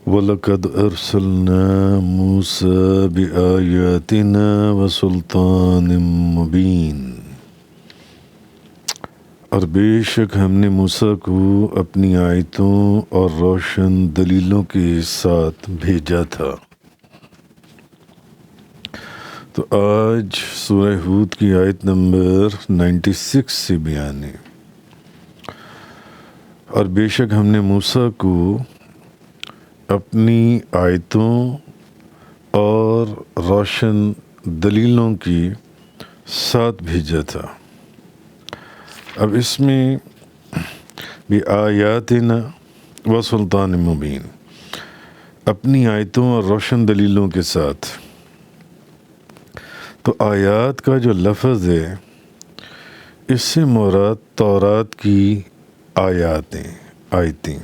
وَلَقَدْ أَرْسَلْنَا مُوسَىٰ بِآيَاتِنَا وَسُلْطَانٍ مُّبِينٍ، اور بے شک ہم نے موسیٰ کو اپنی آیتوں اور روشن دلیلوں کے ساتھ بھیجا تھا۔ تو آج سورہ ہود کی آیت نمبر 96 سے بیان ہے۔ اور بے شک ہم نے موسیٰ کو اپنی آیتوں اور روشن دلیلوں کی ساتھ بھیجا تھا۔ اب اس میں بھی آیاتنا و سلطان مبین، اپنی آیتوں اور روشن دلیلوں کے ساتھ۔ تو آیات کا جو لفظ ہے اس سے مراد تورات کی آیتیں،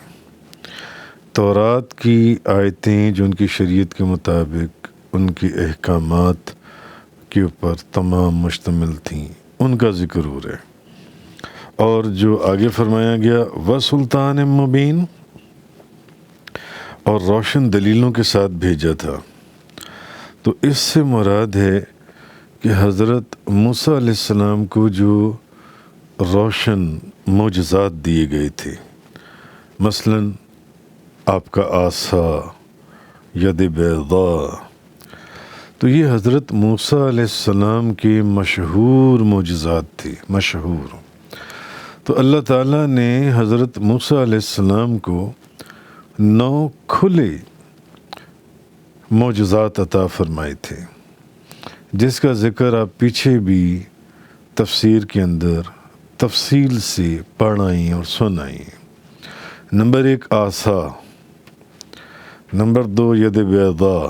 تورات کی آیتیں جو ان کی شریعت کے مطابق ان کی احکامات کے اوپر تمام مشتمل تھیں، ان کا ذکر ہو رہا ہے۔ اور جو آگے فرمایا گیا وَسُلْطَانٍ مُّبِينٍ، اور روشن دلیلوں کے ساتھ بھیجا تھا، تو اس سے مراد ہے کہ حضرت موسیٰ علیہ السلام کو جو روشن معجزات دیے گئے تھے، مثلاً آپ کا عصا، ید بیضاء، تو یہ حضرت موسیٰ علیہ السلام کے مشہور معجزات تھے، مشہور۔ تو اللہ تعالیٰ نے حضرت موسیٰ علیہ السلام کو 9 کھلے معجزات عطا فرمائے تھے، جس کا ذکر آپ پیچھے بھی تفسیر کے اندر تفصیل سے پڑھائیں اور سنائیں۔ نمبر 1 عصا، نمبر 2 ید بیضاء،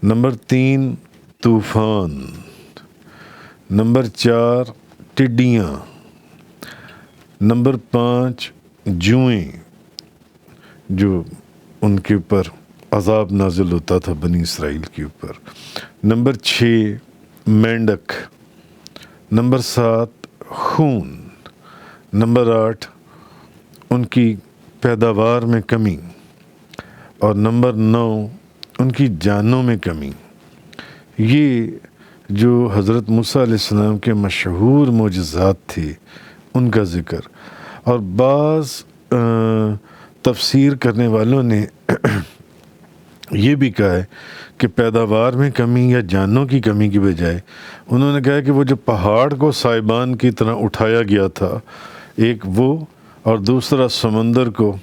نمبر 3 طوفان، نمبر 4 ٹڈیاں، نمبر 5 جوئیں جو ان کے اوپر عذاب نازل ہوتا تھا بنی اسرائیل کے اوپر، نمبر 6 مینڈک، نمبر 7 خون، نمبر 8 ان کی پیداوار میں کمی، اور نمبر 9 ان کی جانوں میں کمی۔ یہ جو حضرت موسیٰ علیہ السلام کے مشہور معجزات تھے ان کا ذکر۔ اور بعض تفسیر کرنے والوں نے یہ بھی کہا ہے کہ پیداوار میں کمی یا جانوں کی کمی کی بجائے انہوں نے کہا کہ وہ جو پہاڑ کو سائبان کی طرح اٹھایا گیا تھا، ایک وہ اور دوسرا سمندر کو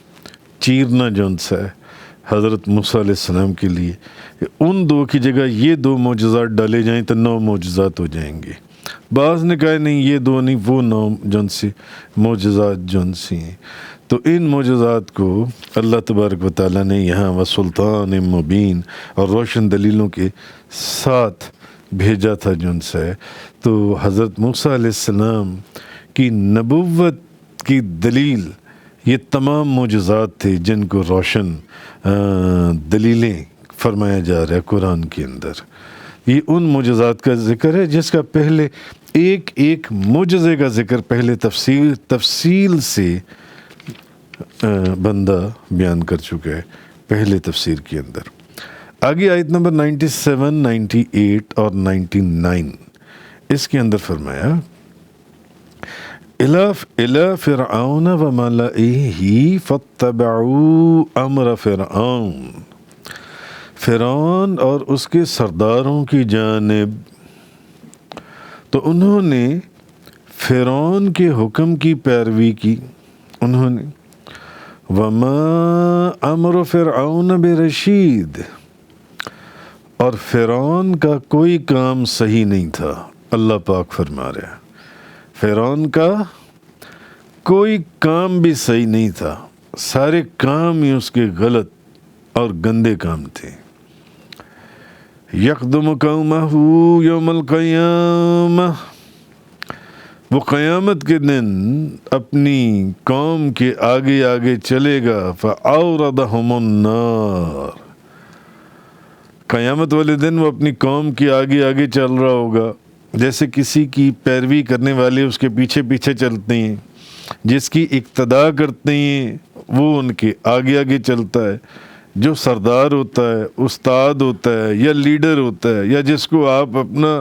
چیرنا جون سا ہے حضرت موسیٰ علیہ السلام کے لیے، ان 2 کی جگہ یہ 2 معجزات ڈالے جائیں تو 9 معجزات ہو جائیں گے۔ بعض نے کہا نہیں یہ 2 نہیں، وہ 9 جون سی معجزات جون سی ہیں۔ تو ان معجزات کو اللہ تبارک و تعالیٰ نے یہاں وسلطان مبین اور روشن دلیلوں کے ساتھ بھیجا تھا جون سا ہے۔ تو حضرت موسیٰ علیہ السلام کی نبوت کی دلیل یہ تمام معجزات تھے جن کو روشن دلیلیں فرمایا جا رہا ہے قرآن کے اندر۔ یہ ان معجزات کا ذکر ہے جس کا پہلے ایک معجزے کا ذکر پہلے تفصیل سے بندہ بیان کر چکا ہے پہلے تفسیر کے اندر۔ آگے آیت نمبر 97، 98 اور 99، اس کے اندر فرمایا إِلَى فِرْعَوْنَ وَمَلَئِهِ فَاتَّبَعُوا أَمْرَ فِرْعَوْنَ، فرعون اور اس کے سرداروں کی جانب، تو انہوں نے فرعون کے حکم کی پیروی کی۔ انہوں نے وَمَا أَمْرُ فِرْعَوْنَ بِرَشِيدٍ، اور فرعون کا کوئی کام صحیح نہیں تھا۔ اللہ پاک فرما رہے ہیں فرعون کا کوئی کام بھی صحیح نہیں تھا، سارے کام ہی اس کے غلط اور گندے کام تھے۔ یقدم قومہ یوم القیامہ، وہ قیامت کے دن اپنی قوم کے آگے آگے چلے گا۔ فَأَوْرَدَهُمُ النَّارِ، قیامت والے دن وہ اپنی قوم کے آگے آگے چل رہا ہوگا، جیسے کسی کی پیروی کرنے والے اس کے پیچھے پیچھے چلتے ہیں، جس کی اقتداء کرتے ہیں وہ ان کے آگے آگے چلتا ہے، جو سردار ہوتا ہے، استاد ہوتا ہے یا لیڈر ہوتا ہے یا جس کو آپ اپنا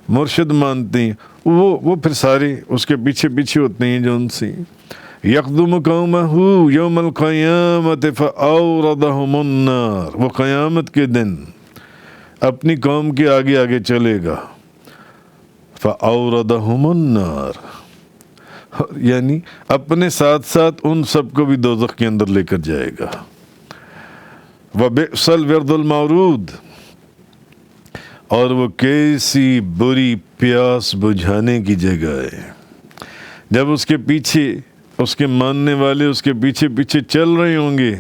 مرشد مانتے ہیں، وہ پھر سارے اس کے پیچھے پیچھے ہوتے ہیں جو ان سے یقدم قومہ یوم القیامت فاوردہم النار، وہ قیامت کے دن اپنی قوم کے آگے آگے چلے گا، فاوردہم النار، یعنی اپنے ساتھ ساتھ ان سب کو بھی دوزخ کے اندر لے کر جائے گا۔ وَبِئْسَ الْوِرْدُ الْمَوْرُودُ، اور وہ کیسی بری پیاس بجھانے کی جگہ ہے۔ جب اس کے پیچھے اس کے ماننے والے اس کے پیچھے پیچھے چل رہے ہوں گے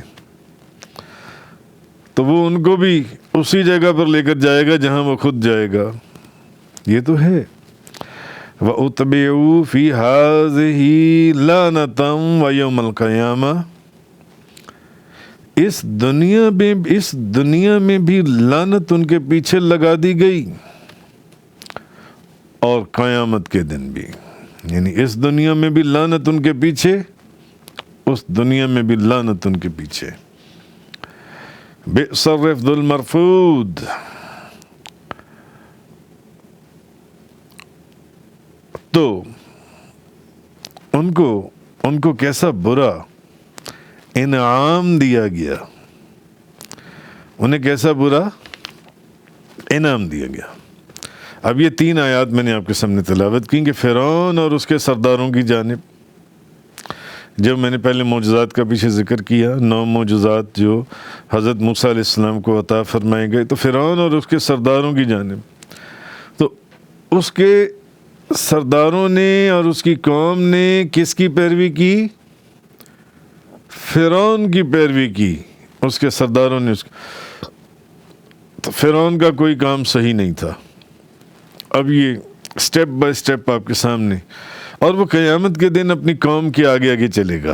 تو وہ ان کو بھی اسی جگہ پر لے کر جائے گا جہاں وہ خود جائے گا۔ یہ تو ہے وَأُتْبِعُوا فِي هَٰذِهِ لَعْنَةً وَيَوْمَ الْقِيَامَةِ، اس دنیا میں بھی لعنت ان کے پیچھے لگا دی گئی اور قیامت کے دن بھی، یعنی اس دنیا میں بھی لعنت ان کے پیچھے، اس دنیا میں بھی لعنت ان کے پیچھے۔ بئس الرفد المرفود، تو ان کو کیسا برا انعام دیا گیا، انہیں کیسا برا انعام دیا گیا۔ اب یہ 3 آیات میں نے آپ کے سامنے تلاوت کی کہ فرعون اور اس کے سرداروں کی جانب، جب میں نے پہلے معجزات کا پیچھے ذکر کیا، 9 معجزات جو حضرت موسیٰ علیہ السلام کو عطا فرمائے گئے، تو فرعون اور اس کے سرداروں کی جانب، تو اس کے سرداروں نے اور اس کی قوم نے کس کی پیروی کی؟ فرعون کی پیروی کی، اس کے سرداروں نے تو فرعون کا کوئی کام صحیح نہیں تھا۔ اب یہ سٹیپ بائی سٹیپ آپ کے سامنے، اور وہ قیامت کے دن اپنی قوم کے آگے آگے چلے گا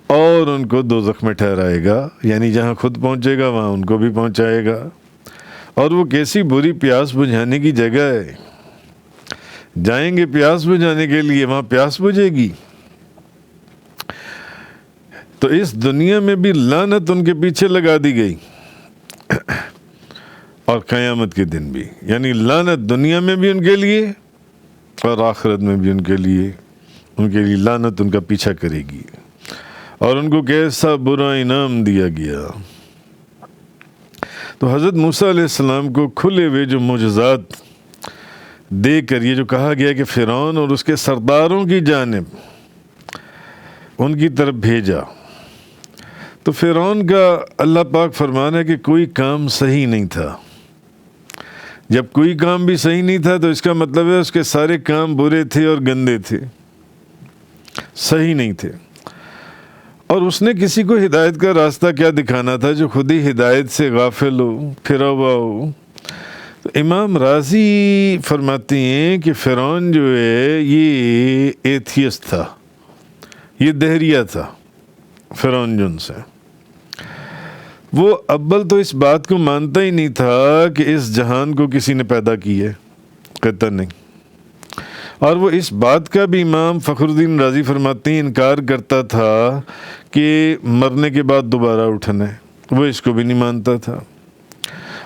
اور ان کو دوزخ میں ٹھہرائے گا، یعنی جہاں خود پہنچے گا وہاں ان کو بھی پہنچائے گا۔ اور وہ کیسی بری پیاس بجھانے کی جگہ ہے، جائیں گے پیاس بجھانے کے لیے، وہاں پیاس بجھے گی۔ تو اس دنیا میں بھی لعنت ان کے پیچھے لگا دی گئی اور قیامت کے دن بھی، یعنی لعنت دنیا میں بھی ان کے لیے اور آخرت میں بھی ان کے لیے لعنت ان کا پیچھا کرے گی۔ اور ان کو کیسا برا انعام دیا گیا۔ تو حضرت موسیٰ علیہ السلام کو کھلے ہوئے جو معجزات دے کر یہ جو کہا گیا کہ فرعون اور اس کے سرداروں کی جانب ان کی طرف بھیجا، تو فرعون کا اللہ پاک فرمانا ہے کہ کوئی کام صحیح نہیں تھا۔ جب کوئی کام بھی صحیح نہیں تھا تو اس کا مطلب ہے اس کے سارے کام برے تھے اور گندے تھے، صحیح نہیں تھے۔ اور اس نے کسی کو ہدایت کا راستہ کیا دکھانا تھا جو خود ہی ہدایت سے غافل ہو، پھرا ہوا ہو۔ تو امام رازی فرماتے ہیں کہ فرعون جو ہے یہ ایتھیسٹ تھا، یہ دہریہ تھا۔ فرعون جن سے وہ اول تو اس بات کو مانتا ہی نہیں تھا کہ اس جہان کو کسی نے پیدا کی ہے، کہتا نہیں۔ اور وہ اس بات کا بھی امام فخر الدین رازی فرماتے ہیں انکار کرتا تھا کہ مرنے کے بعد دوبارہ اٹھنا ہے، وہ اس کو بھی نہیں مانتا تھا۔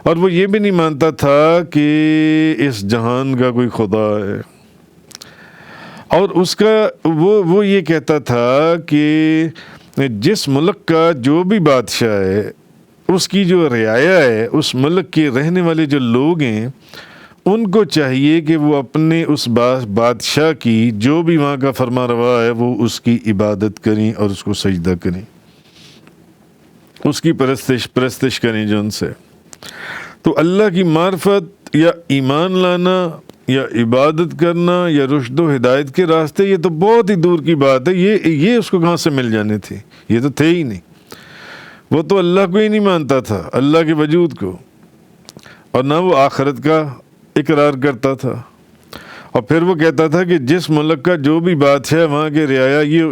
اور وہ یہ بھی نہیں مانتا تھا کہ اس جہان کا کوئی خدا ہے۔ اور اس کا وہ یہ کہتا تھا کہ جس ملک کا جو بھی بادشاہ ہے، اس کی جو رعایا ہے، اس ملک کے رہنے والے جو لوگ ہیں، ان کو چاہیے کہ وہ اپنے اس بادشاہ کی جو بھی وہاں کا فرما روا ہے وہ اس کی عبادت کریں اور اس کو سجدہ کریں، اس کی پرستش کریں جو ان سے۔ تو اللہ کی معرفت یا ایمان لانا یا عبادت کرنا یا رشد و ہدایت کے راستے، یہ تو بہت ہی دور کی بات ہے۔ یہ اس کو کہاں سے مل جانے تھے؟ یہ تو تھے ہی نہیں۔ وہ تو اللہ کو ہی نہیں مانتا تھا، اللہ کے وجود کو، اور نہ وہ آخرت کا اقرار کرتا تھا۔ اور پھر وہ کہتا تھا کہ جس ملک کا جو بھی بادشاہ ہے وہاں کے رعایا یہ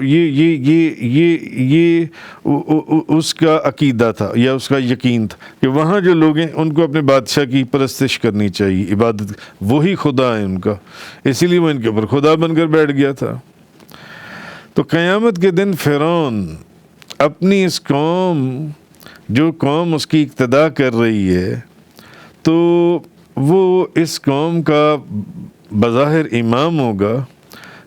اس کا عقیدہ تھا یا اس کا یقین تھا کہ وہاں جو لوگ ہیں ان کو اپنے بادشاہ کی پرستش کرنی چاہیے، عبادت، وہی خدا ہے ان کا، اسی لیے وہ ان کے اوپر خدا بن کر بیٹھ گیا تھا۔ تو قیامت کے دن فرعون اپنی اس قوم جو قوم اس کی اقتدا کر رہی ہے تو وہ اس قوم کا بظاہر امام ہوگا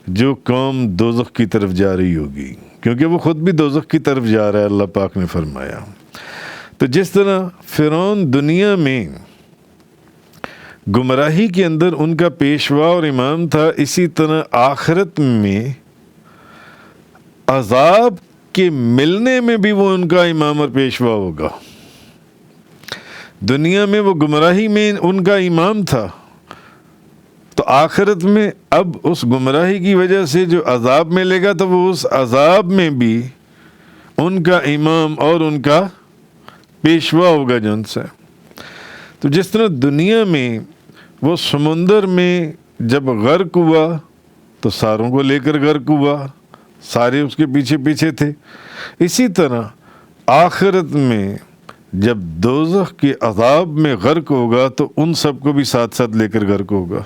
جو قوم دوزخ کی طرف جا رہی ہوگی، کیونکہ وہ خود بھی دوزخ کی طرف جا رہا ہے، اللہ پاک نے فرمایا۔ تو جس طرح فرعون دنیا میں گمراہی کے اندر ان کا پیشوا اور امام تھا، اسی طرح آخرت میں عذاب کے ملنے میں بھی وہ ان کا امام اور پیشوا ہوگا۔ دنیا میں وہ گمراہی میں ان کا امام تھا، تو آخرت میں اب اس گمراہی کی وجہ سے جو عذاب ملے گا تو وہ اس عذاب میں بھی ان کا امام اور ان کا پیشوا ہوگا جن سے۔ تو جس طرح دنیا میں وہ سمندر میں جب غرق ہوا تو ساروں کو لے کر غرق ہوا، سارے اس کے پیچھے پیچھے تھے، اسی طرح آخرت میں جب دوزخ کے عذاب میں غرق ہوگا تو ان سب کو بھی ساتھ ساتھ لے کر غرق ہوگا۔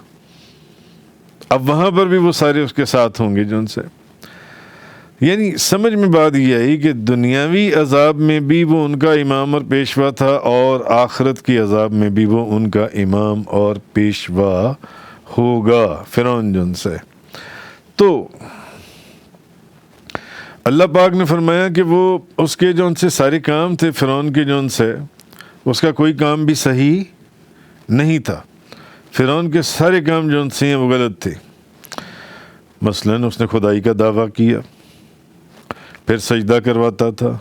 اب وہاں پر بھی وہ سارے اس کے ساتھ ہوں گے جن سے، یعنی سمجھ میں بات یہ آئی کہ دنیاوی عذاب میں بھی وہ ان کا امام اور پیشوا تھا، اور آخرت کی عذاب میں بھی وہ ان کا امام اور پیشوا ہوگا فرعون جن سے۔ تو اللہ پاک نے فرمایا کہ وہ اس کے جو ان سے سارے کام تھے فرعون کے جو ان سے، اس کا کوئی کام بھی صحیح نہیں تھا۔ فرعون کے سارے کام جو ان سے ہیں وہ غلط تھے۔ مثلاً اس نے خدائی کا دعویٰ کیا، پھر سجدہ کرواتا تھا،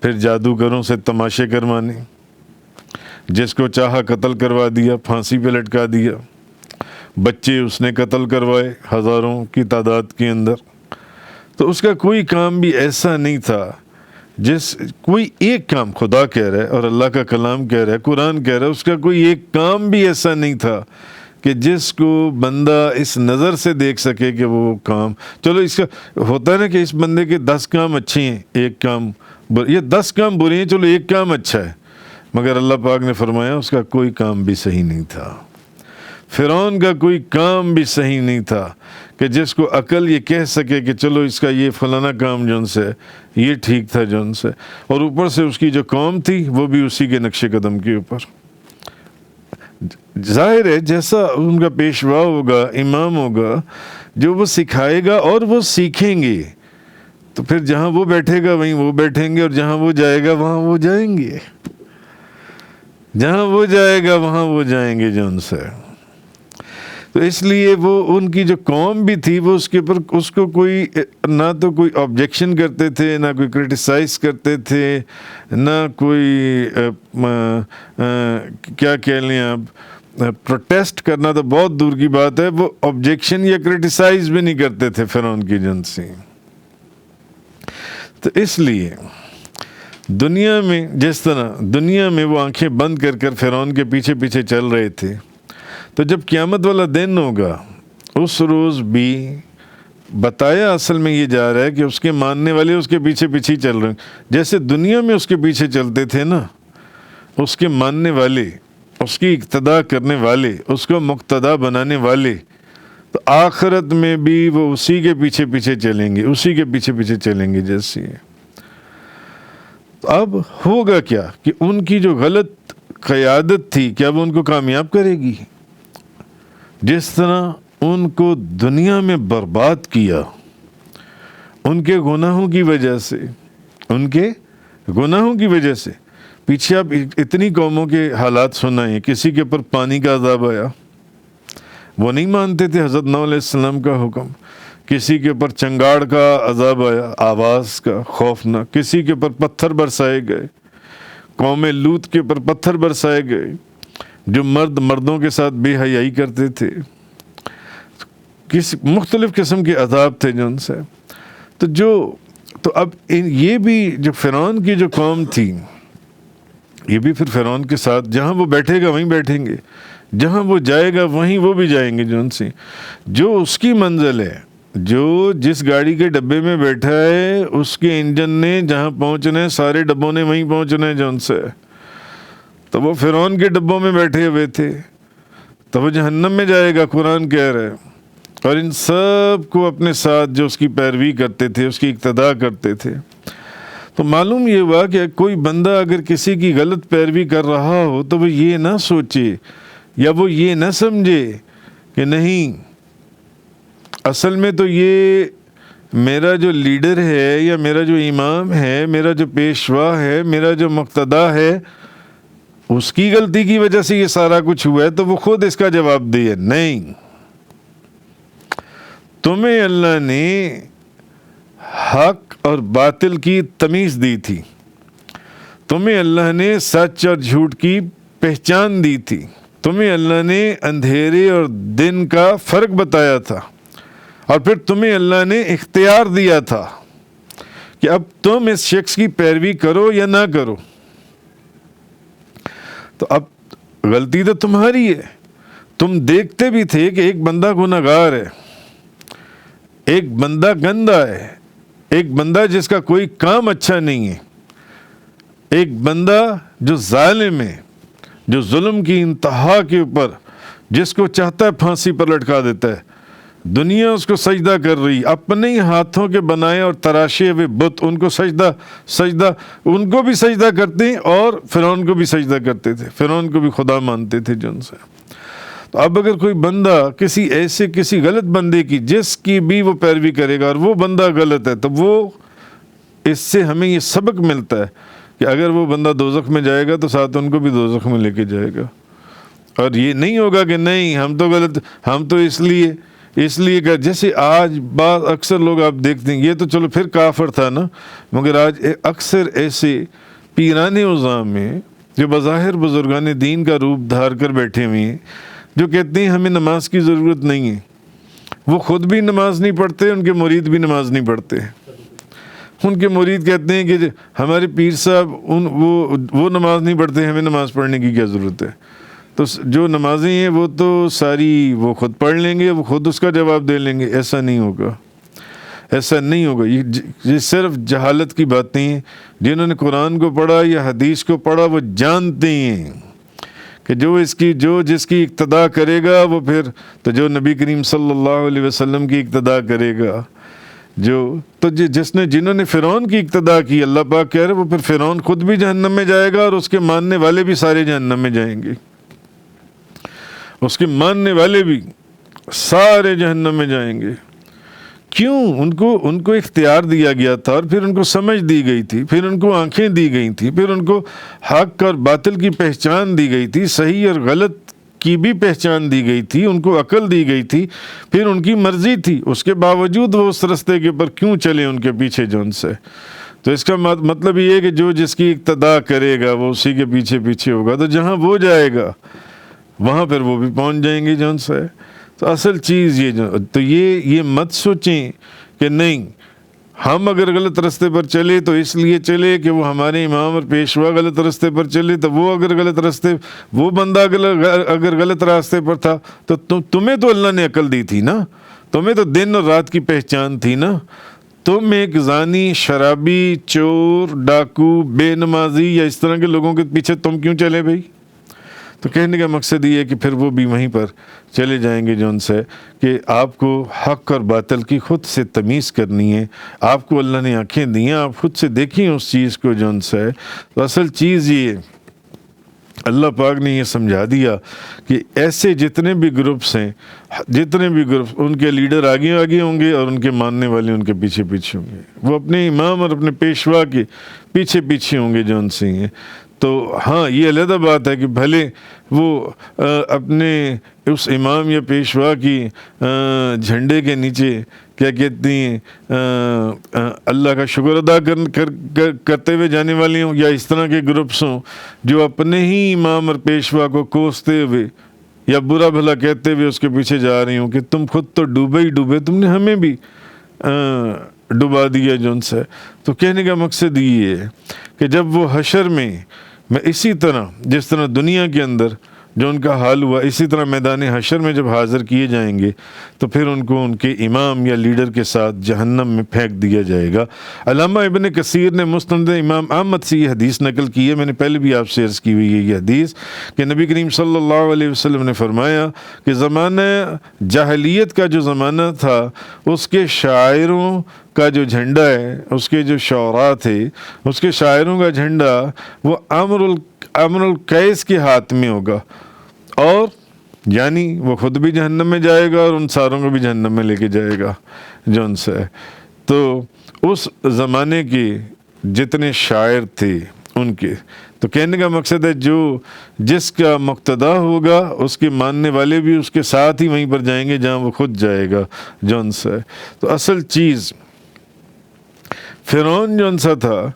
پھر جادوگروں سے تماشے کروانے، جس کو چاہا قتل کروا دیا، پھانسی پہ لٹکا دیا، بچے اس نے قتل کروائے ہزاروں کی تعداد کے اندر۔ تو اس کا کوئی کام بھی ایسا نہیں تھا کوئی ایک کام خدا کہہ رہا ہے اور اللہ کا کلام کہہ رہا ہے، قرآن کہہ رہا ہے، اس کا کوئی ایک کام بھی ایسا نہیں تھا کہ جس کو بندہ اس نظر سے دیکھ سکے کہ وہ کام، چلو اس کا ہوتا ہے نا کہ اس بندے کے 10 کام اچھے ہیں، ایک کام یہ 10 کام برے ہیں، چلو ایک کام اچھا ہے، مگر اللہ پاک نے فرمایا اس کا کوئی کام بھی صحیح نہیں تھا۔ فرعون کا کوئی کام بھی صحیح نہیں تھا کہ جس کو عقل یہ کہہ سکے کہ چلو اس کا یہ فلانا کام جو ان سے یہ ٹھیک تھا جو ان سے، اور اوپر سے اس کی جو قوم تھی وہ بھی اسی کے نقش قدم کے اوپر۔ ظاہر ہے جیسا ان کا پیشوا ہوگا، امام ہوگا، جو وہ سکھائے گا اور وہ سیکھیں گے، تو پھر جہاں وہ بیٹھے گا وہیں وہ بیٹھیں گے، اور جہاں وہ جائے گا وہاں وہ جائیں گے، جہاں وہ جائے گا وہاں وہ جائیں گے جو ان سے۔ تو اس لیے وہ ان کی جو قوم بھی تھی وہ اس کے اوپر اس کو کوئی نہ تو کوئی آبجیکشن کرتے تھے، نہ کوئی کرٹیسائز کرتے تھے، نہ کوئی کیا کہہ لیں آپ، پروٹیسٹ کرنا تو بہت دور کی بات ہے، وہ آبجیکشن یا کرٹیسائز بھی نہیں کرتے تھے فرعون کی جنس سے۔ تو اس لیے دنیا میں جس طرح دنیا میں وہ آنکھیں بند کر کر فرعون کے پیچھے پیچھے چل رہے تھے، تو جب قیامت والا دن ہوگا اس روز بھی بتایا اصل میں یہ جا رہا ہے کہ اس کے ماننے والے اس کے پیچھے پیچھے ہی چل رہے ہیں، جیسے دنیا میں اس کے پیچھے چلتے تھے نا، اس کے ماننے والے، اس کی اقتدا کرنے والے، اس کو مقتدا بنانے والے، تو آخرت میں بھی وہ اسی کے پیچھے پیچھے چلیں گے، اسی کے پیچھے پیچھے چلیں گے جیسے۔ تو اب ہوگا کیا کہ ان کی جو غلط قیادت تھی کیا وہ ان کو کامیاب کرے گی؟ جس طرح ان کو دنیا میں برباد کیا ان کے گناہوں کی وجہ سے، ان کے گناہوں کی وجہ سے، پیچھے آپ اتنی قوموں کے حالات سنائیں، کسی کے اوپر پانی کا عذاب آیا، وہ نہیں مانتے تھے حضرت نوح علیہ السلام کا حکم، کسی کے اوپر چنگاڑ کا عذاب آیا، آواز کا خوفناک، کسی کے اوپر پتھر برسائے گئے، قوم لوط کے اوپر پتھر برسائے گئے، جو مردوں کے ساتھ بے حیائی کرتے تھے، مختلف قسم کے عذاب تھے جو ان سے۔ تو اب یہ بھی جو فرعون کی جو قوم تھی، یہ بھی پھر فرعون کے ساتھ جہاں وہ بیٹھے گا وہیں بیٹھیں گے، جہاں وہ جائے گا وہیں وہ بھی جائیں گے جو ان سے، جو اس کی منزل ہے، جو جس گاڑی کے ڈبے میں بیٹھا ہے اس کے انجن نے جہاں پہنچنا ہے سارے ڈبوں نے وہیں پہنچنا ہے جو ان سے۔ تو وہ فرعون کے ڈبوں میں بیٹھے ہوئے تھے، تو وہ جہنم میں جائے گا، قرآن کہہ رہا ہے، اور ان سب کو اپنے ساتھ جو اس کی پیروی کرتے تھے، اس کی اقتدا کرتے تھے۔ تو معلوم یہ ہوا کہ کوئی بندہ اگر کسی کی غلط پیروی کر رہا ہو تو وہ یہ نہ سوچے یا وہ یہ نہ سمجھے کہ نہیں، اصل میں تو یہ میرا جو لیڈر ہے یا میرا جو امام ہے، میرا جو پیشوا ہے، میرا جو مقتدا ہے، اس کی غلطی کی وجہ سے یہ سارا کچھ ہوا ہے تو وہ خود اس کا جواب دے۔ نہیں، تمہیں اللہ نے حق اور باطل کی تمیز دی تھی، تمہیں اللہ نے سچ اور جھوٹ کی پہچان دی تھی، تمہیں اللہ نے اندھیرے اور دن کا فرق بتایا تھا، اور پھر تمہیں اللہ نے اختیار دیا تھا کہ اب تم اس شخص کی پیروی کرو یا نہ کرو۔ تو اب غلطی تو تمہاری ہے، تم دیکھتے بھی تھے کہ ایک بندہ گنہگار ہے، ایک بندہ گندا ہے، ایک بندہ جس کا کوئی کام اچھا نہیں ہے، ایک بندہ جو ظالم ہے، جو ظلم کی انتہا کے اوپر جس کو چاہتا ہے پھانسی پر لٹکا دیتا ہے، دنیا اس کو سجدہ کر رہی، اپنے ہی ہاتھوں کے بنائے اور تراشے ہوئے بت ان کو سجدہ ان کو بھی سجدہ کرتے ہیں اور فرعون کو بھی سجدہ کرتے تھے، فرعون کو بھی خدا مانتے تھے جن سے۔ تو اب اگر کوئی بندہ کسی غلط بندے کی جس کی بھی وہ پیروی کرے گا اور وہ بندہ غلط ہے، تو وہ اس سے ہمیں یہ سبق ملتا ہے کہ اگر وہ بندہ دوزخ میں جائے گا تو ساتھ ان کو بھی دوزخ میں لے کے جائے گا، اور یہ نہیں ہوگا کہ نہیں ہم تو غلط، ہم تو اس لیے کہ جیسے آج بعض اکثر لوگ آپ دیکھتے ہیں، یہ تو چلو پھر کافر تھا نا، مگر آج اکثر ایسے پیران عظام میں جو بظاہر بزرگان دین کا روپ دھار کر بیٹھے ہوئے ہیں، جو کہتے ہیں ہمیں نماز کی ضرورت نہیں ہے، وہ خود بھی نماز نہیں پڑھتے، ان کے مرید بھی نماز نہیں پڑھتے۔ ان کے مرید کہتے ہیں کہ ہمارے پیر صاحب وہ نماز نہیں پڑھتے، ہمیں نماز پڑھنے کی کیا ضرورت ہے؟ تو جو نمازیں ہیں وہ تو ساری وہ خود پڑھ لیں گے، وہ خود اس کا جواب دے لیں گے۔ ایسا نہیں ہوگا، ایسا نہیں ہوگا۔ یہ صرف جہالت کی باتیں ہیں۔ جنہوں نے قرآن کو پڑھا یا حدیث کو پڑھا وہ جانتے ہیں کہ جس کی اقتداء کرے گا وہ پھر تو جو نبی کریم صلی اللہ علیہ وسلم کی اقتداء کرے گا، جنہوں نے فرعون کی اقتداء کی، اللہ پاک کہہ رہے وہ پھر فرعون خود بھی جہنم میں جائے گا اور اس کے ماننے والے بھی سارے جہنم میں جائیں گے، اس کے ماننے والے بھی سارے جہنم میں جائیں گے۔ کیوں؟ ان کو اختیار دیا گیا تھا، اور پھر ان کو سمجھ دی گئی تھی، پھر ان کو آنکھیں دی گئی تھی، پھر ان کو حق اور باطل کی پہچان دی گئی تھی، صحیح اور غلط کی بھی پہچان دی گئی تھی، ان کو عقل دی گئی تھی، پھر ان کی مرضی تھی، اس کے باوجود وہ اس رستے کے اوپر کیوں چلے ان کے پیچھے جون سے۔ تو اس کا مطلب یہ ہے کہ جو جس کی اقتداء کرے گا وہ اسی کے پیچھے ہوگا، تو جہاں وہ جائے گا وہاں پھر وہ بھی پہنچ جائیں گے جون سے۔ تو اصل چیز یہ مت سوچیں کہ نہیں ہم اگر غلط راستے پر چلے تو اس لیے چلے کہ وہ ہمارے امام اور پیشوا غلط راستے پر چلے، تو وہ اگر وہ بندہ اگر غلط راستے پر تھا تو تمہیں تو اللہ نے عقل دی تھی نا، تمہیں تو دن اور رات کی پہچان تھی نا، تم ایک زانی، شرابی، چور، ڈاکو، بے نمازی یا اس طرح کے لوگوں کے پیچھے تم کیوں چلے بھائی؟ تو کہنے کا مقصد یہ ہے کہ پھر وہ بھی وہیں پر چلے جائیں گے جون سے، کہ آپ کو حق اور باطل کی خود سے تمیز کرنی ہے۔ آپ کو اللہ نے آنکھیں دی ہیں، آپ خود سے دیکھیں اس چیز کو جون سے۔ تو اصل چیز یہ اللہ پاک نے یہ سمجھا دیا کہ ایسے جتنے بھی گروپس ہیں، ان کے لیڈر آگے ہوں گے اور ان کے ماننے والے ان کے پیچھے ہوں گے، وہ اپنے امام اور اپنے پیشوا کے پیچھے ہوں گے جون سے ہیں۔ تو ہاں یہ علیحدہ بات ہے کہ بھلے وہ اپنے اس امام یا پیشوا کی جھنڈے کے نیچے کیا کہتے ہیں اللہ کا شکر ادا کرتے ہوئے جانے والے ہوں، یا اس طرح کے گروپس ہوں جو اپنے ہی امام اور پیشوا کو کوستے ہوئے یا برا بھلا کہتے ہوئے اس کے پیچھے جا رہی ہوں کہ تم خود تو ڈوبے، تم نے ہمیں بھی ڈبا دیا جن سے۔ تو کہنے کا مقصد یہ ہے کہ جب وہ حشر میں اسی طرح جس طرح دنیا کے اندر جو ان کا حال ہوا، اسی طرح میدان حشر میں جب حاضر کیے جائیں گے تو پھر ان کو ان کے امام یا لیڈر کے ساتھ جہنم میں پھینک دیا جائے گا۔ علامہ ابن کثیر نے مسند امام احمد سے یہ حدیث نقل کی ہے، میں نے پہلے بھی آپ سے عرض کی ہوئی ہے یہ حدیث، کہ نبی کریم صلی اللہ علیہ وسلم نے فرمایا کہ زمانہ جاہلیت کا جو زمانہ تھا اس کے شاعروں کا جو جھنڈا ہے، اس کے جو شعراء تھے، اس کے شاعروں کا جھنڈا وہ امر القیس کے ہاتھ میں ہوگا، اور یعنی وہ خود بھی جہنم میں جائے گا اور ان ساروں کو بھی جہنم میں لے کے جائے گا جو ان سے۔ تو اس زمانے کے جتنے شاعر تھے ان کے، تو کہنے کا مقصد ہے جو جس کا مقتدا ہوگا اس کے ماننے والے بھی اس کے ساتھ ہی وہیں پر جائیں گے جہاں وہ خود جائے گا جو ان سے۔ تو اصل چیز فرعون جو ان سا تھا،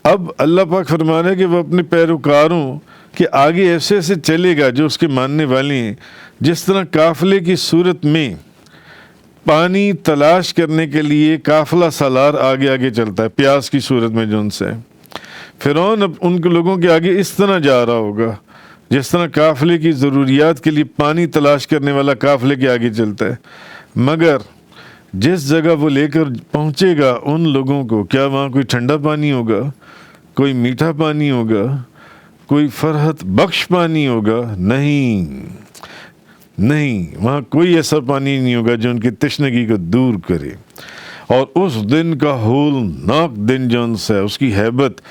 اب اللہ پاک فرما رہے کہ وہ اپنے پیروکاروں کے آگے ایسے ایسے چلے گا جو اس کے ماننے والے ہیں، جس طرح قافلے کی صورت میں پانی تلاش کرنے کے لیے قافلہ سالار آگے آگے چلتا ہے پیاس کی صورت میں جو ان سے، فرعون اب ان کے لوگوں کے آگے اس طرح جا رہا ہوگا جس طرح قافلے کی ضروریات کے لیے پانی تلاش کرنے والا قافلے کے آگے چلتا ہے، مگر جس جگہ وہ لے کر پہنچے گا ان لوگوں کو، کیا وہاں کوئی ٹھنڈا پانی ہوگا، کوئی میٹھا پانی ہوگا، کوئی فرحت بخش پانی ہوگا؟ نہیں، وہاں کوئی ایسا پانی نہیں ہوگا جو ان کی تشنگی کو دور کرے۔ اور اس دن کا ہولناک دن جو ان سے اس کی ہیبت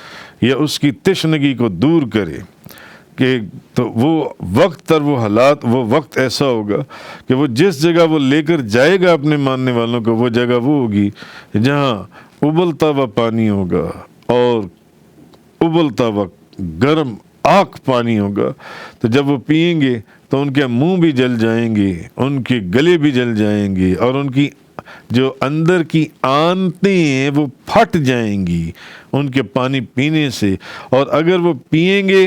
یا اس کی تشنگی کو دور کرے، کہ تو وہ وقت اور وہ حالات، وہ وقت ایسا ہوگا کہ وہ جس جگہ وہ لے کر جائے گا اپنے ماننے والوں کو، وہ جگہ وہ ہوگی جہاں ابلتا ہوا پانی ہوگا اور ابلتا ہوا گرم آگ پانی ہوگا۔ تو جب وہ پئیں گے تو ان کے منہ بھی جل جائیں گے، ان کے گلے بھی جل جائیں گے، اور ان کی جو اندر کی آنتیں ہیں وہ پھٹ جائیں گی ان کے پانی پینے سے۔ اور اگر وہ پئیں گے،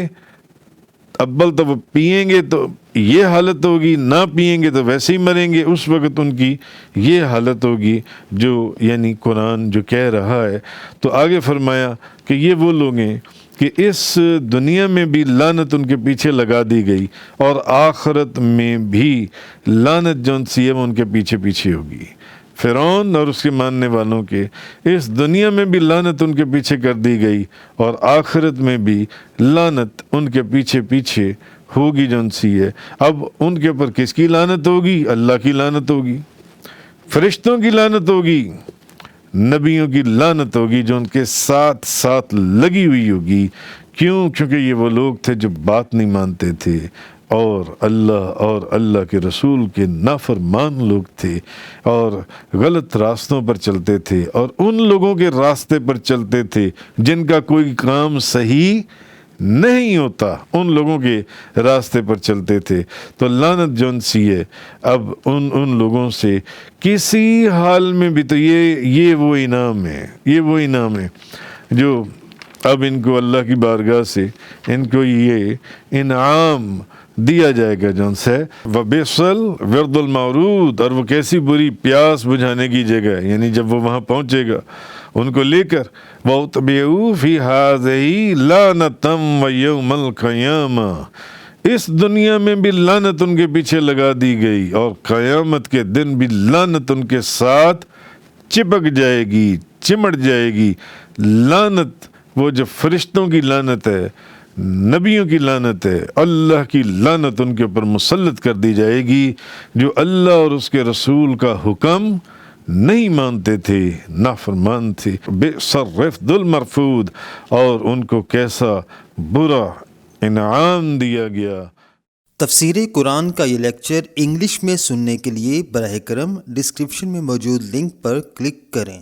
اول تو وہ پئیں گے تو یہ حالت ہوگی، نہ پئیں گے تو ویسے ہی مریں گے، اس وقت ان کی یہ حالت ہوگی جو یعنی قرآن جو کہہ رہا ہے۔ تو آگے فرمایا کہ یہ وہ لوگ ہیں کہ اس دنیا میں بھی لعنت ان کے پیچھے لگا دی گئی، اور آخرت میں بھی لعنت جو ان سی ہے وہ ان کے پیچھے پیچھے ہوگی۔ فرعون اور اس کے ماننے والوں کے اس دنیا میں بھی لعنت ان کے پیچھے کر دی گئی، اور آخرت میں بھی لعنت ان کے پیچھے پیچھے ہوگی جو ان سی ہے۔ اب ان کے اوپر کس کی لعنت ہوگی؟ اللہ کی لعنت ہوگی، فرشتوں کی لعنت ہوگی، نبیوں کی لعنت ہوگی جو ان کے ساتھ ساتھ لگی ہوئی ہوگی۔ کیوں؟ کیونکہ یہ وہ لوگ تھے جو بات نہیں مانتے تھے، اور اللہ کے رسول کے نافرمان لوگ تھے، اور غلط راستوں پر چلتے تھے، اور ان لوگوں کے راستے پر چلتے تھے جن کا کوئی کام صحیح نہیں ہوتا، ان لوگوں کے راستے پر چلتے تھے۔ تو لعنت جو ان سی ہے اب ان لوگوں سے کسی حال میں بھی، تو یہ وہ انعام ہے جو اب ان کو اللہ کی بارگاہ سے ان کو یہ انعام دیا جائے گا جو ان سے وبئسل ورد المورود، اور وہ کیسی بری پیاس بجھانے کی جگہ ہے، یعنی جب وہ وہاں پہنچے گا ان کو لے کر، وَأُتْبِعُوا فِي هَٰذِهِ لَعْنَةً وَيَوْمَ الْقِيَامَةِ، اس دنیا میں بھی لعنت ان کے پیچھے لگا دی گئی، اور قیامت کے دن بھی لعنت ان کے ساتھ چپک جائے گی، چمٹ جائے گی۔ لعنت وہ جو فرشتوں کی لعنت ہے، نبیوں کی لعنت ہے، اللہ کی لعنت ان کے اوپر مسلط کر دی جائے گی جو اللہ اور اس کے رسول کا حکم نہیں مانتے تھے، نافرمان تھے۔ بئس الرفد المرفود، اور ان کو کیسا برا انعام دیا گیا۔ تفسیر قرآن کا یہ لیکچر انگلش میں سننے کے لیے براہ کرم ڈسکرپشن میں موجود لنک پر کلک کریں۔